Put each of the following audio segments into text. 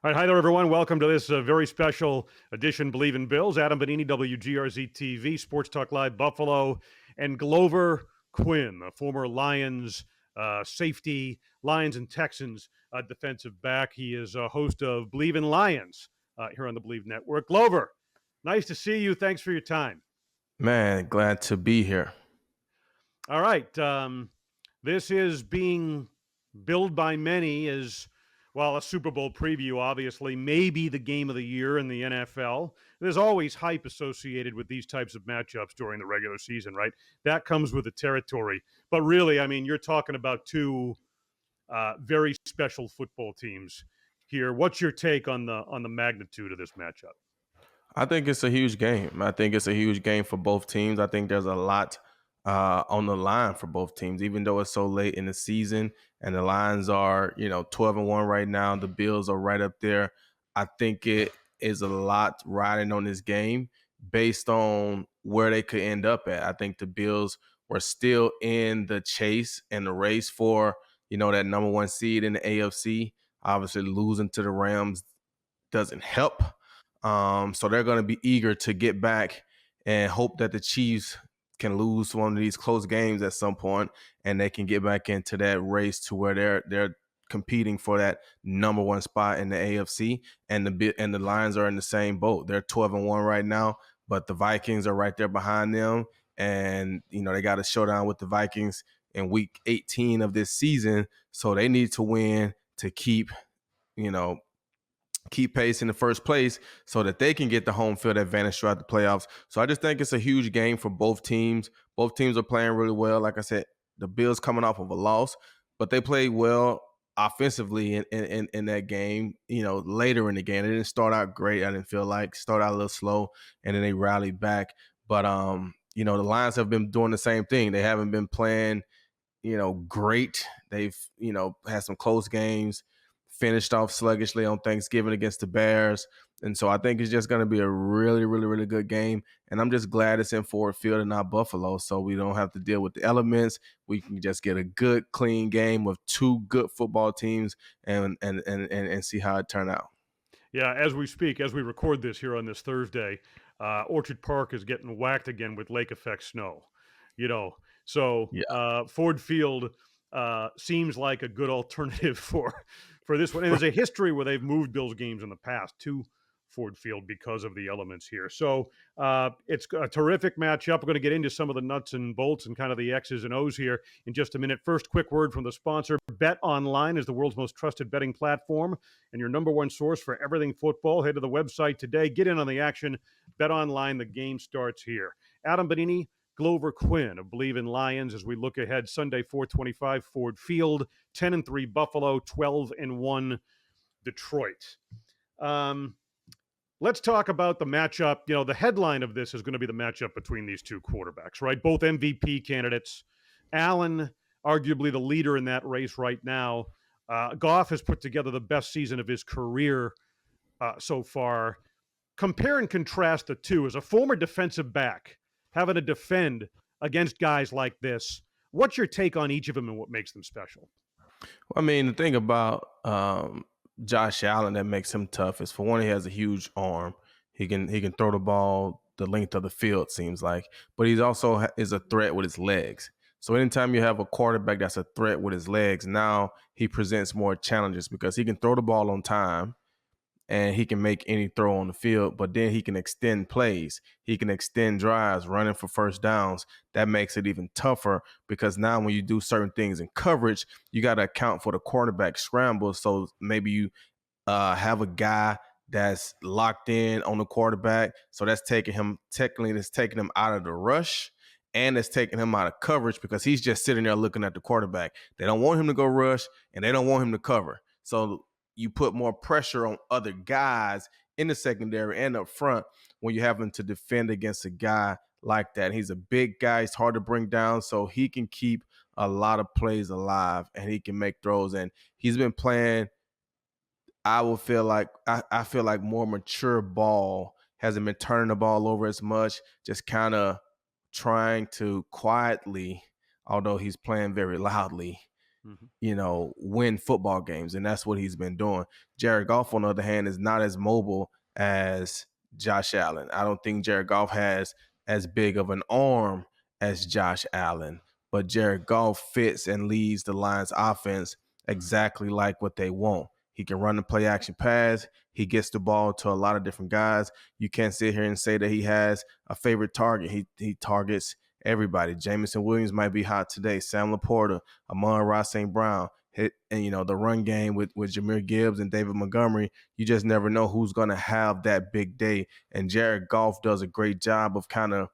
All right, hi there, everyone. Welcome to this very special edition, Bleav in Bills. Adam Benigni, WGRZ TV, Sports Talk Live, Buffalo, and Glover Quin, a former Lions safety, Lions and Texans defensive back. He is a host of Bleav in Lions here on the Bleav Network. Glover, nice to see you. Thanks for your time. Man, glad to be here. All right. This is being billed by many as, well, a Super Bowl preview, obviously, maybe the game of the year in the NFL. There's always hype associated with these types of matchups during the regular season, right? That comes with the territory. But really, I mean, you're talking about two very special football teams here. What's your take on the magnitude of this matchup? I think it's a huge game. I think it's a huge game for both teams. I think there's a lot on the line for both teams, even though it's so late in the season and the Lions are, 12-1 right now. The Bills are right up there. I think it is a lot riding on this game based on where they could end up at. I think the Bills were still in the chase and the race for, that number one seed in the AFC. Obviously, losing to the Rams doesn't help. So they're going to be eager to get back and hope that the Chiefs can lose one of these close games at some point, and they can get back into that race to where they're competing for that number one spot in the AFC. And the Lions are in the same boat. They're 12-1 right now, but the Vikings are right there behind them, and they got a showdown with the Vikings in Week 18 of this season. So they need to win to keep pace in the first place so that they can get the home field advantage throughout the playoffs. So I just think it's a huge game for both teams. Both teams are playing really well. Like I said, the Bills coming off of a loss, but they played well offensively in that game, later in the game. They didn't start out great. I didn't feel like start out a little slow, and then they rallied back. But the Lions have been doing the same thing. They haven't been playing, great. They've, had some close games, finished off sluggishly on Thanksgiving against the Bears. And so I think it's just going to be a really, really, really good game. And I'm just glad it's in Ford Field and not Buffalo, so we don't have to deal with the elements. We can just get a good, clean game with two good football teams and see how it turn out. Yeah, as we speak, as we record this here on this Thursday, Orchard Park is getting whacked again with lake effect snow. You know, so Yeah. Ford Field seems like a good alternative for this one. And there's a history where they've moved Bills games in the past to Ford Field because of the elements here. So it's a terrific matchup. We're going to get into some of the nuts and bolts and kind of the X's and O's here in just a minute. First, quick word from the sponsor. Bet Online is the world's most trusted betting platform and your number one source for everything football. Head to the website today. Get in on the action. Bet Online. The game starts here. Adam Benigni, Glover Quin of Bleav in Lions as we look ahead. Sunday, 4:25, Ford Field. 10-3 Buffalo. 12-1 Detroit. Let's talk about the matchup. You know, the headline of this is going to be the matchup between these two quarterbacks, right? Both MVP candidates. Allen, arguably the leader in that race right now. Goff has put together the best season of his career so far. Compare and contrast the two. As a former defensive back, having to defend against guys like this, what's your take on each of them and what makes them special? I mean, the thing about Josh Allen that makes him tough is, for one, he has a huge arm. He can throw the ball the length of the field, seems like, but he's also is a threat with his legs. So anytime you have a quarterback that's a threat with his legs, now he presents more challenges because he can throw the ball on time and he can make any throw on the field, but then he can extend plays. He can extend drives, running for first downs. That makes it even tougher because now when you do certain things in coverage, you got to account for the quarterback scramble. So maybe you have a guy that's locked in on the quarterback. So that's taking him out of the rush, and it's taking him out of coverage because he's just sitting there looking at the quarterback. They don't want him to go rush, and they don't want him to cover. So you put more pressure on other guys in the secondary and up front when you're having to defend against a guy like that. He's a big guy. He's hard to bring down, so he can keep a lot of plays alive and he can make throws. And he's been playing, I feel like more mature ball. Hasn't been turning the ball over as much, just kind of trying to quietly, although he's playing very loudly, Mhm. win football games. And that's what he's been doing. Jared Goff, on the other hand, is not as mobile as Josh Allen. I don't think Jared Goff has as big of an arm as Josh Allen, but Jared Goff fits and leads the Lions offense exactly like what they want. He can run the play action pass. He gets the ball to a lot of different guys. You can't sit here and say that he has a favorite target. He targets everybody. Jameson Williams might be hot today. Sam Laporta, Amon-Ra St. Brown, and the run game with Jahmyr Gibbs and David Montgomery. You just never know who's going to have that big day. And Jared Goff does a great job of kind of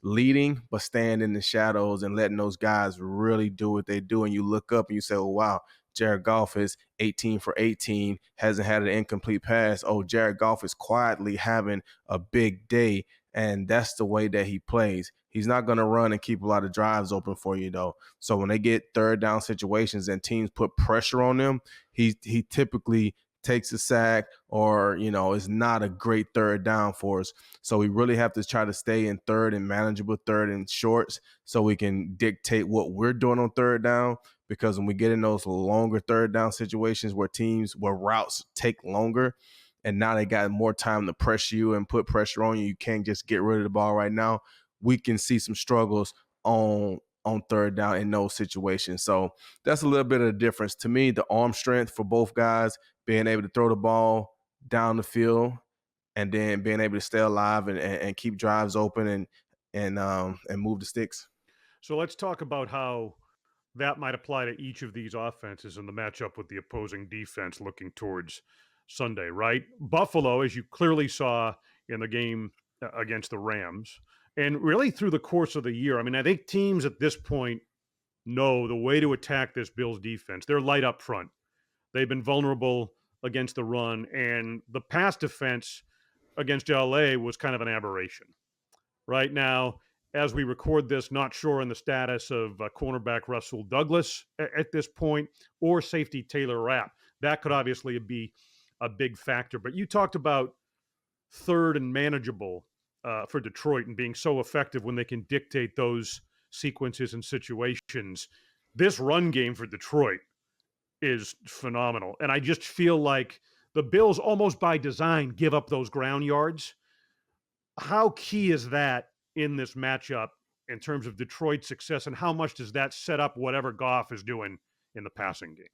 leading, but staying in the shadows and letting those guys really do what they do. And you look up and you say, oh, wow, Jared Goff is 18 for 18, hasn't had an incomplete pass. Oh, Jared Goff is quietly having a big day. And that's the way that he plays. He's not going to run and keep a lot of drives open for you, though. So when they get third down situations and teams put pressure on them, he typically takes a sack or, is not a great third down for us. So we really have to try to stay in third and manageable third and shorts so we can dictate what we're doing on third down. Because when we get in those longer third down situations where routes take longer, and now they got more time to pressure you and put pressure on you, you can't just get rid of the ball right now. We can see some struggles on third down in those situations. So that's a little bit of the difference. To me, the arm strength for both guys, being able to throw the ball down the field and then being able to stay alive and keep drives open and move the sticks. So let's talk about how that might apply to each of these offenses in the matchup with the opposing defense looking towards Sunday, right? Buffalo, as you clearly saw in the game against the Rams, and really through the course of the year. I mean, I think teams at this point know the way to attack this Bills defense. They're light up front. They've been vulnerable against the run, and the pass defense against LA was kind of an aberration. Right now, as we record this, not sure on the status of cornerback Russell Douglas at this point or safety Taylor Rapp. That could obviously be a big factor. But you talked about third and manageable for Detroit and being so effective when they can dictate those sequences and situations. This run game for Detroit is phenomenal. And I just feel like the Bills, almost by design, give up those ground yards. How key is that in this matchup in terms of Detroit's success, and how much does that set up whatever Goff is doing in the passing game?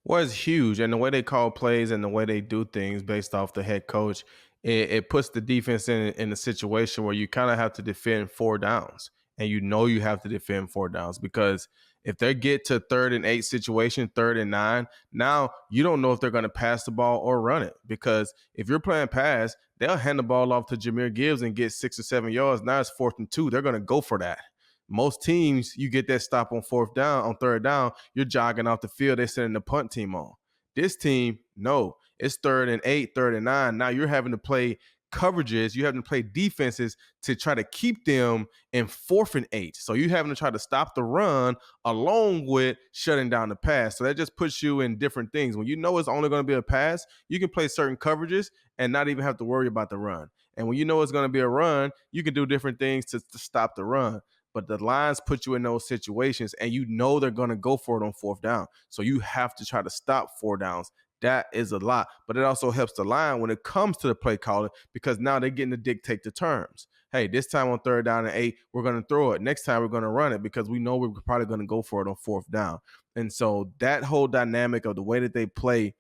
Well, it's huge. And the way they call plays and the way they do things based off the head coach, it puts the defense in a situation where you kind of have to defend four downs. And you have to defend four downs because if they get to 3rd and 8 situation, 3rd and 9, now you don't know if they're going to pass the ball or run it. Because if you're playing pass, they'll hand the ball off to Jahmyr Gibbs and get 6 or 7 yards. Now it's 4th and 2. They're going to go for that. Most teams, you get that stop on 3rd down, you're jogging off the field, they're sending the punt team on. This team, no, it's 3rd and 8, 3rd and 9. Now you're having to play coverages, you having to play defenses to try to keep them in 4th and 8. So you're having to try to stop the run along with shutting down the pass. So that just puts you in different things. When you know it's only going to be a pass, you can play certain coverages and not even have to worry about the run. And when you know it's going to be a run, you can do different things to stop the run. But the Lions put you in those situations and you know they're going to go for it on 4th down. So you have to try to stop 4 downs. That is a lot. But it also helps the line when it comes to the play calling because now they're getting to dictate the terms. Hey, this time on 3rd down and 8, we're going to throw it. Next time we're going to run it because we know we're probably going to go for it on 4th down. And so that whole dynamic of the way that they play,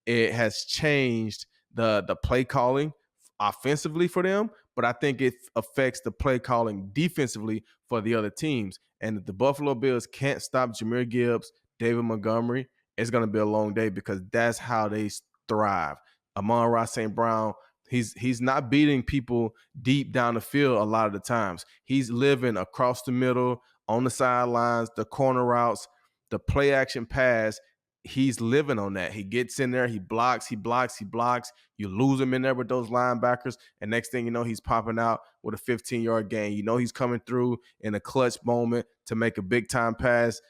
it has changed the play calling offensively for them, but I think it affects the play calling defensively for the other teams. And if the Buffalo Bills can't stop Jahmyr Gibbs, David Montgomery, it's going to be a long day because that's how they thrive. Amon-Ra St. Brown, he's not beating people deep down the field a lot of the times. He's living across the middle, on the sidelines, the corner routes, the play action pass. He's living on that. He gets in there, he blocks. You lose him in there with those linebackers, and next thing you know, he's popping out with a 15-yard gain. You know he's coming through in a clutch moment to make a big-time pass.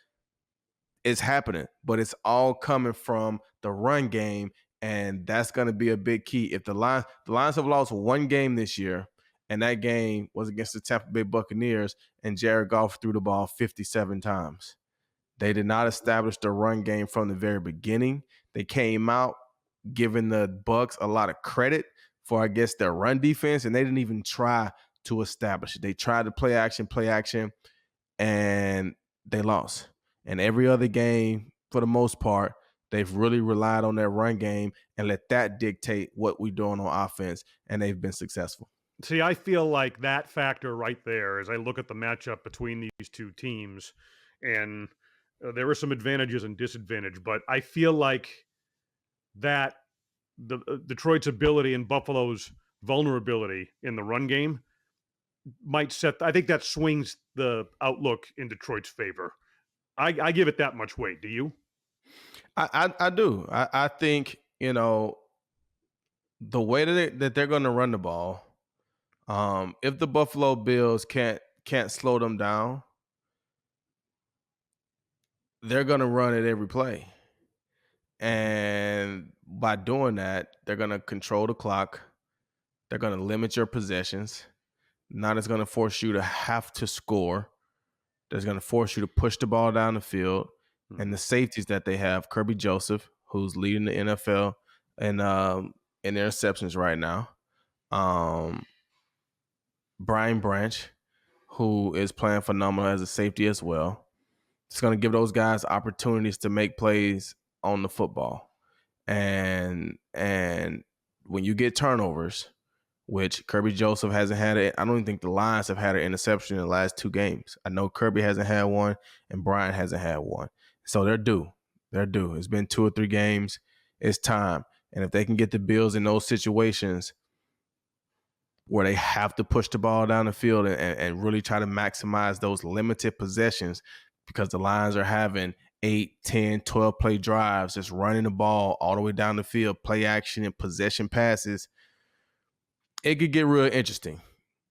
It's happening, but it's all coming from the run game, and that's going to be a big key. If the Lions have lost one game this year, and that game was against the Tampa Bay Buccaneers, and Jared Goff threw the ball 57 times. They did not establish the run game from the very beginning. They came out giving the Bucks a lot of credit for, I guess, their run defense, and they didn't even try to establish it. They tried to play action, and they lost. And every other game, for the most part, they've really relied on their run game and let that dictate what we're doing on offense, and they've been successful. See, I feel like that factor right there, as I look at the matchup between these two teams, and there were some advantages and disadvantages, but I feel like that the Detroit's ability and Buffalo's vulnerability in the run game might set. I think that swings the outlook in Detroit's favor. I give it that much weight. Do you? I do. I think, the way that they're going to run the ball, if the Buffalo Bills can't slow them down, they're going to run it every play. And by doing that, they're going to control the clock. They're going to limit your possessions. Not as going to force you to have to score. That's going to force you to push the ball down the field. And the safeties that they have, Kirby Joseph, who's leading the NFL in interceptions right now. Brian Branch, who is playing phenomenal as a safety as well. It's going to give those guys opportunities to make plays on the football. And when you get turnovers, which Kirby Joseph hasn't had it, I don't even think the Lions have had an interception in the last 2 games. I know Kirby hasn't had one, and Brian hasn't had one. So they're due. They're due. It's been 2 or 3 games. It's time. And if they can get the Bills in those situations where they have to push the ball down the field and really try to maximize those limited possessions, because the Lions are having 8, 10, 12 play drives, just running the ball all the way down the field, play action and possession passes, it could get real interesting.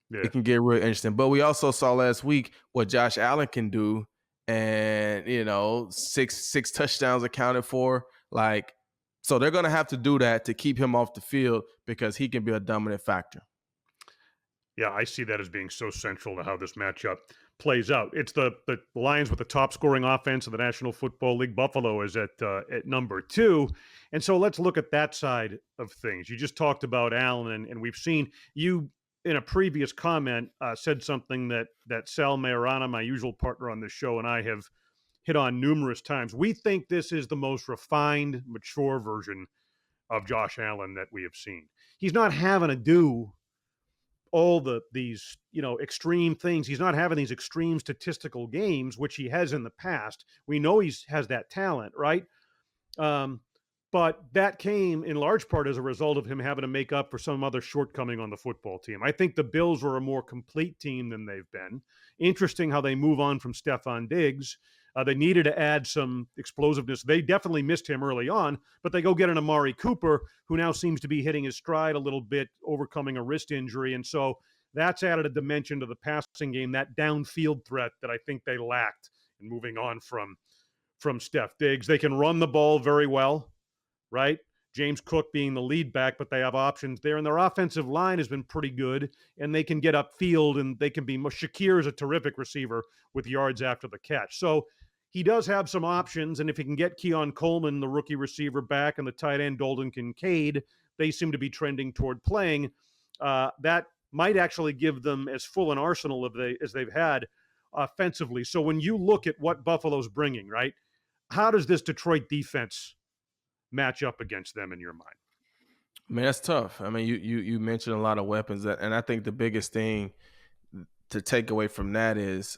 Yeah. It can get real interesting. But we also saw last week what Josh Allen can do, and, 6 touchdowns accounted for. So they're going to have to do that to keep him off the field, because he can be a dominant factor. Yeah, I see that as being so central to how this matchup plays out. It's the Lions with the top scoring offense in the National Football League. Buffalo is at number 2. And so let's look at that side of things. You just talked about Allen, and we've seen you in a previous comment said something that Sal Mayorana, my usual partner on this show, and I have hit on numerous times. We think this is the most refined, mature version of Josh Allen that we have seen. He's not having to do all these extreme things. He's not having these extreme statistical games, which he has in the past. We know he has that talent, right? But that came in large part as a result of him having to make up for some other shortcoming on the football team. I think the Bills were a more complete team than they've been. Interesting how they move on from Stephon Diggs. They needed to add some explosiveness. They definitely missed him early on, but they go get an Amari Cooper, who now seems to be hitting his stride a little bit, overcoming a wrist injury. And so that's added a dimension to the passing game, that downfield threat that I think they lacked in moving on from Steph Diggs. They can run the ball very well, right? James Cook being the lead back, but they have options there. And their offensive line has been pretty good, and they can get upfield, and they can be – Shakir is a terrific receiver with yards after the catch. So he does have some options, and if he can get Keon Coleman, the rookie receiver, back, and the tight end Dalton Kincaid, they seem to be trending toward playing. That might actually give them as full an arsenal as they've had offensively. So when you look at what Buffalo's bringing, right, how does this Detroit defense match up against them in your mind? Man, that's tough. I mean, you mentioned a lot of weapons, and I think the biggest thing to take away from that is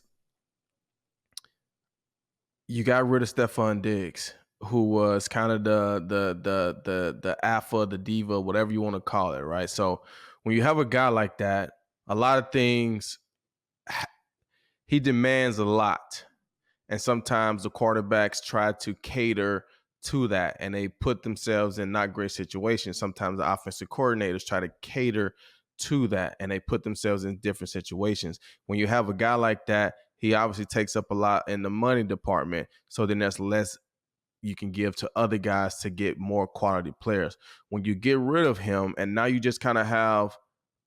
you got rid of Stephon Diggs, who was kind of the alpha, the diva, whatever you want to call it, right? So when you have a guy like that, a lot of things, he demands a lot, and sometimes the quarterbacks try to cater to that, and they put themselves in not great situations. Sometimes the offensive coordinators try to cater to that, and they put themselves in different situations. When you have a guy like that, he obviously takes up a lot in the money department, so then there's less you can give to other guys to get more quality players. When you get rid of him, and now you just kind of have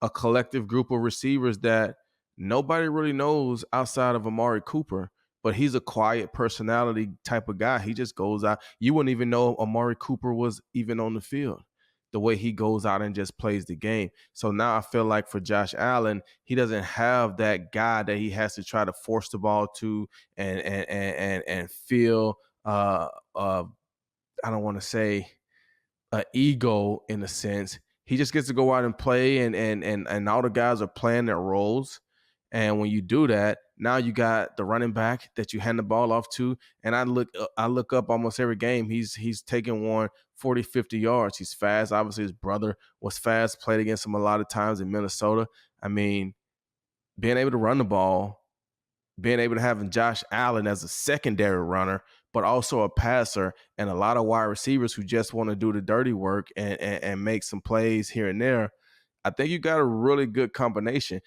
a collective group of receivers that nobody really knows outside of Amari Cooper, but he's a quiet personality type of guy. He just goes out. You wouldn't even know Amari Cooper was even on the field, the way he goes out and just plays the game. So now I feel like for Josh Allen, he doesn't have that guy that he has to try to force the ball to and feel I don't want to say ego in a sense. He just gets to go out and play, and all the guys are playing their roles. And when you do that, now you got the running back that you hand the ball off to. And I look up almost every game. He's taking one 40, 50 yards. He's fast. Obviously, his brother was fast, played against him a lot of times in Minnesota. I mean, being able to run the ball, being able to have Josh Allen as a secondary runner, but also a passer, and a lot of wide receivers who just want to do the dirty work and make some plays here and there. I think you got a really good combination.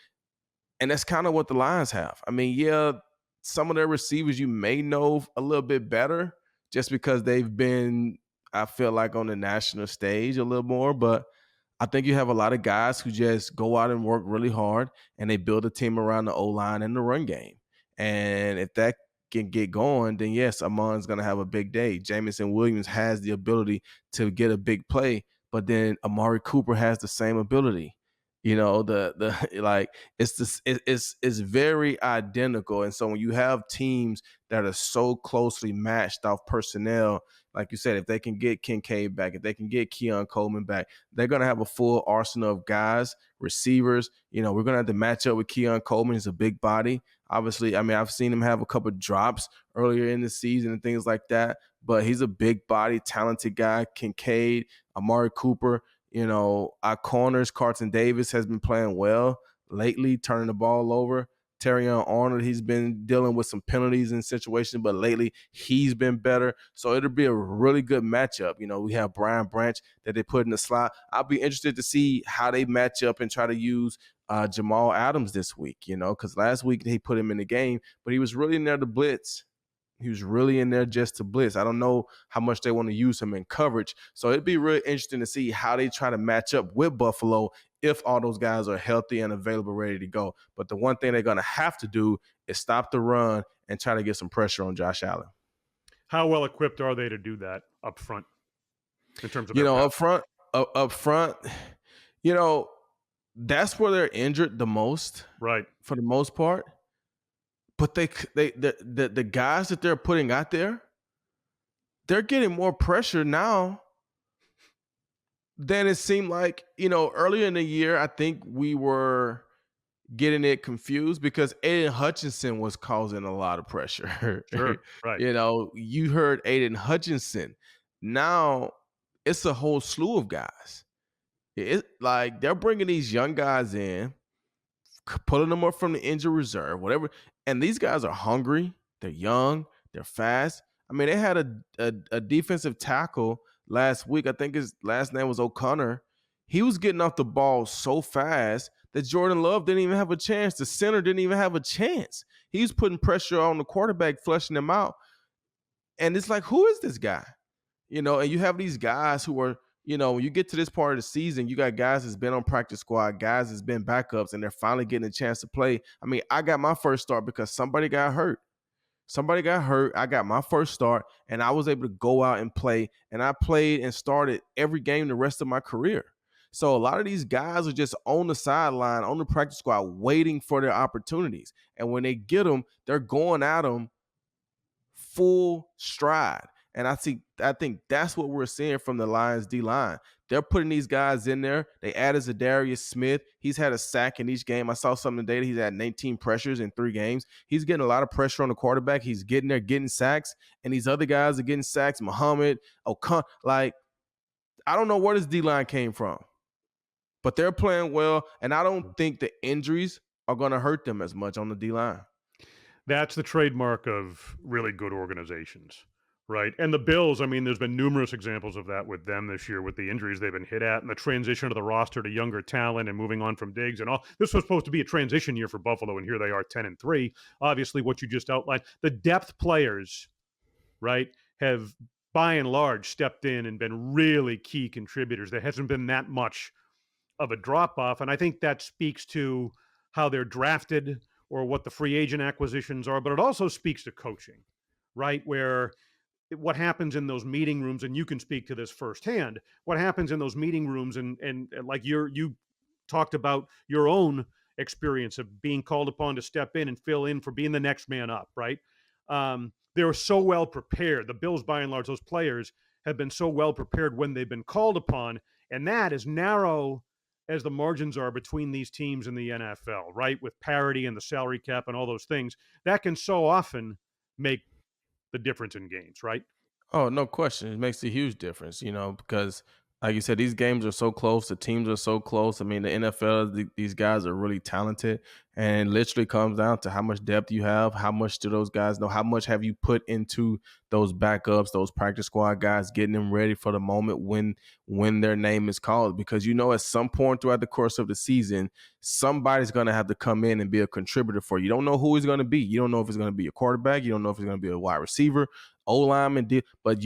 And that's kind of what the Lions have. I mean, yeah, some of their receivers you may know a little bit better just because they've been, I feel like, on the national stage a little more. But I think you have a lot of guys who just go out and work really hard, and they build a team around the O-line and the run game. And if that can get going, then yes, Amon's going to have a big day. Jamison Williams has the ability to get a big play, but then Amari Cooper has the same ability. You know, the like it's very identical. And so when you have teams that are so closely matched off personnel, like you said, if they can get Kincaid back, if they can get Keon Coleman back, they're gonna have a full arsenal of guys, receivers. You know, we're gonna have to match up with Keon Coleman. He's a big body. Obviously, I mean, I've seen him have a couple of drops earlier in the season and things like that, but he's a big body, talented guy. Kincaid, Amari Cooper. You know, our corners, Carlton Davis has been playing well lately, turning the ball over. Terrion Arnold, he's been dealing with some penalties in situations, but lately he's been better. So it'll be a really good matchup. You know, we have Brian Branch that they put in the slot. I'll be interested to see how they match up and try to use Jamal Adams this week, you know, because last week they put him in the game, but he was really in there to blitz. He was really in there just to blitz. I don't know how much they want to use him in coverage. So it'd be really interesting to see how they try to match up with Buffalo if all those guys are healthy and available, ready to go. But the one thing they're going to have to do is stop the run and try to get some pressure on Josh Allen. How well equipped are they to do that up front in terms of You their know, pass? up front, you know, that's where they're injured the most, Right. for the most part. But the guys that they're putting out there, they're getting more pressure now than it seemed like. You know, earlier in the year, I think we were getting it confused because Aiden Hutchinson was causing a lot of pressure. Sure. Right. You know, you heard Aiden Hutchinson. Now it's a whole slew of guys. It's like they're bringing these young guys in, pulling them up from the injured reserve, whatever. And these guys are hungry. They're young. They're fast. I mean, they had a defensive tackle last week. I think his last name was O'Connor. He was getting off the ball so fast that Jordan Love didn't even have a chance. The center didn't even have a chance. He was putting pressure on the quarterback, flushing him out. And it's like, who is this guy? You know, and you have these guys who are, you know, when you get to this part of the season, you got guys that's been on practice squad, guys that's been backups, and they're finally getting a chance to play. I mean, I got my first start because somebody got hurt. Somebody got hurt. I got my first start, and I was able to go out and play. And I played and started every game the rest of my career. So a lot of these guys are just on the sideline, on the practice squad, waiting for their opportunities. And when they get them, they're going at them full stride. And I think that's what we're seeing from the Lions D line. They're putting these guys in there. They added Zadarius Smith. He's had a sack in each game. I saw something today. He's had 19 pressures in 3 games. He's getting a lot of pressure on the quarterback. He's getting there, getting sacks. And these other guys are getting sacks. Muhammad, O'Connor. Like, I don't know where this D line came from, but they're playing well. And I don't think the injuries are going to hurt them as much on the D line. That's the trademark of really good organizations, right? And the Bills, I mean, there's been numerous examples of that with them this year with the injuries they've been hit at and the transition of the roster to younger talent and moving on from Diggs and all. This was supposed to be a transition year for Buffalo, and here they are 10-3. Obviously, what you just outlined, the depth players, right, have by and large stepped in and been really key contributors. There hasn't been that much of a drop off. And I think that speaks to how they're drafted, or what the free agent acquisitions are, but it also speaks to coaching, right? Where what happens in those meeting rooms, and you can speak to this firsthand, what happens in those meeting rooms, and like you talked about your own experience of being called upon to step in and fill in for being the next man up, right? They're so well prepared. The Bills, by and large, those players have been so well prepared when they've been called upon, and that, as narrow as the margins are between these teams in the NFL, right, with parity and the salary cap and all those things, that can so often make the difference in games, right? Oh, no question. It makes a huge difference, because like you said, these games are so close, the teams are so close. I mean, the NFL, these guys are really talented, and it literally comes down to how much depth you have, how much do those guys know, how much have you put into those backups, those practice squad guys, getting them ready for the moment when their name is called. Because at some point throughout the course of the season, somebody's going to have to come in and be a contributor for you. You don't know who he's going to be. You don't know if it's going to be a quarterback. You don't know if it's going to be a wide receiver. O-lineman did, but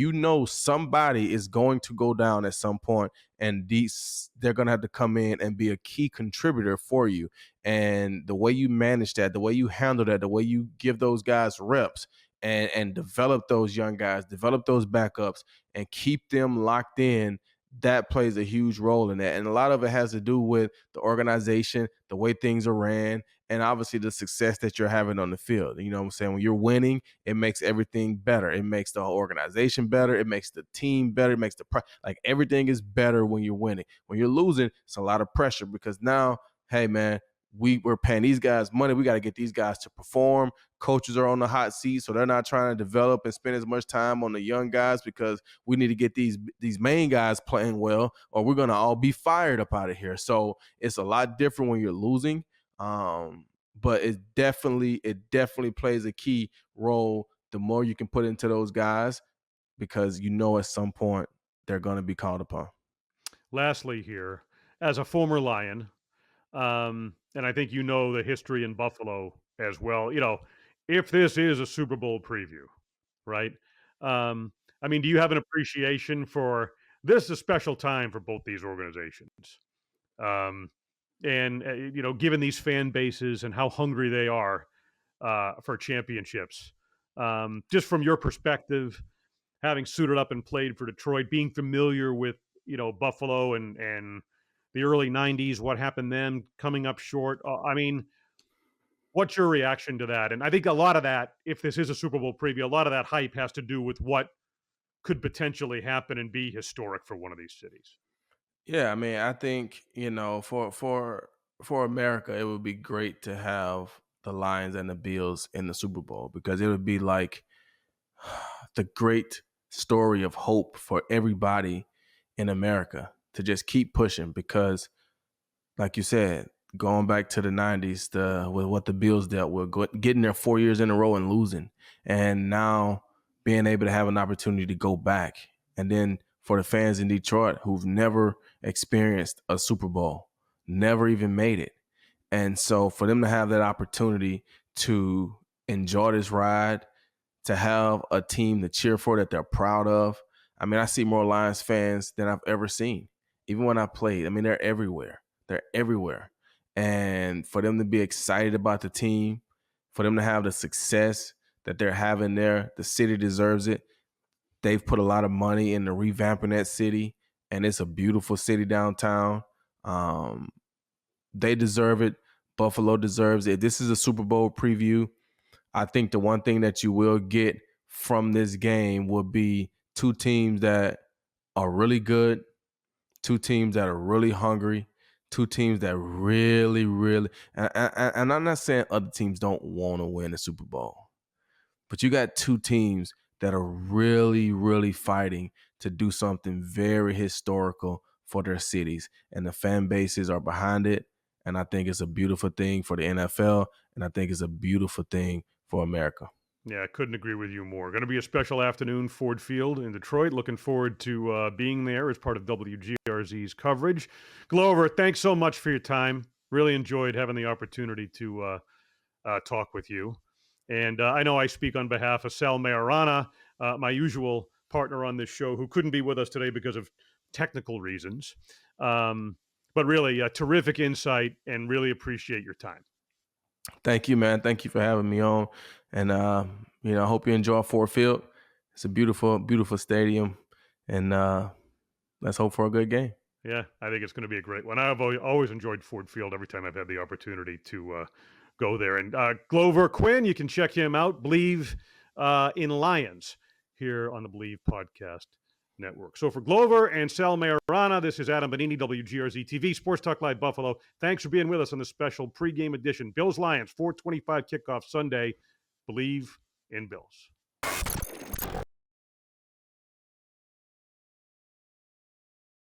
somebody is going to go down at some point, and they're going to have to come in and be a key contributor for you. And the way you manage that, the way you handle that, the way you give those guys reps and develop those young guys, develop those backups, and keep them locked in, that plays a huge role in that. And a lot of it has to do with the organization, the way things are ran, and obviously the success that you're having on the field. You know what I'm saying? When you're winning, it makes everything better. It makes the whole organization better. It makes the team better. It makes like everything is better when you're winning. When you're losing, it's a lot of pressure because now, hey man, we're paying these guys money. We got to get these guys to perform. Coaches are on the hot seat, so they're not trying to develop and spend as much time on the young guys because we need to get these main guys playing well, or we're gonna all be fired up out of here. So it's a lot different when you're losing. But it definitely plays a key role. The more you can put into those guys, because at some point they're going to be called upon. Lastly, here, as a former Lion, and I think you know the history in Buffalo as well. If this is a Super Bowl preview, right? I mean, do you have an appreciation for this? Is a special time for both these organizations, um, and given these fan bases and how hungry they are for championships. Just from your perspective, having suited up and played for Detroit, being familiar with Buffalo and the early '90s, what happened then, coming up short. I mean, what's your reaction to that? And I think a lot of that, if this is a Super Bowl preview, a lot of that hype has to do with what could potentially happen and be historic for one of these cities. Yeah, I mean, I think for America, it would be great to have the Lions and the Bills in the Super Bowl because it would be like the great story of hope for everybody in America to just keep pushing because, like you said, going back to the 90s, with what the Bills dealt with, getting there 4 years in a row and losing, and now being able to have an opportunity to go back. And then for the fans in Detroit who've never experienced a Super Bowl, never even made it. And so for them to have that opportunity to enjoy this ride, to have a team to cheer for that they're proud of. I mean, I see more Lions fans than I've ever seen. Even when I played, I mean, they're everywhere. They're everywhere. And for them to be excited about the team, for them to have the success that they're having there, the city deserves it. They've put a lot of money into revamping that city, and it's a beautiful city downtown. Um, they deserve it. Buffalo deserves it. This is a Super Bowl preview. I think the one thing that you will get from this game will be two teams that are really good, two teams that are really hungry, two teams that really, really, and I'm not saying other teams don't want to win the Super Bowl, but you got two teams that are really, really fighting to do something very historical for their cities, and the fan bases are behind it. And I think it's a beautiful thing for the NFL, and I think it's a beautiful thing for America. Yeah, I couldn't agree with you more. Going to be a special afternoon, Ford Field in Detroit. Looking forward to being there as part of WGRZ's coverage. Glover, thanks so much for your time. Really enjoyed having the opportunity to talk with you. And I know I speak on behalf of Sal Majorana, my usual partner on this show, who couldn't be with us today because of technical reasons. But really, terrific insight and really appreciate your time. Thank you, man. Thank you for having me on. And I hope you enjoy Ford Field. It's a beautiful, beautiful stadium. And let's hope for a good game. Yeah, I think it's going to be a great one. I've always enjoyed Ford Field every time I've had the opportunity to go there. And Glover Quin, you can check him out. Bleav in Lions here on the Bleav Podcast Network. So for Glover and Sal Mayorana, this is Adam Benigni, WGRZ TV, Sports Talk Live Buffalo. Thanks for being with us on this special pregame edition. Bills Lions, 4:25 kickoff Sunday. Bleav in Bills.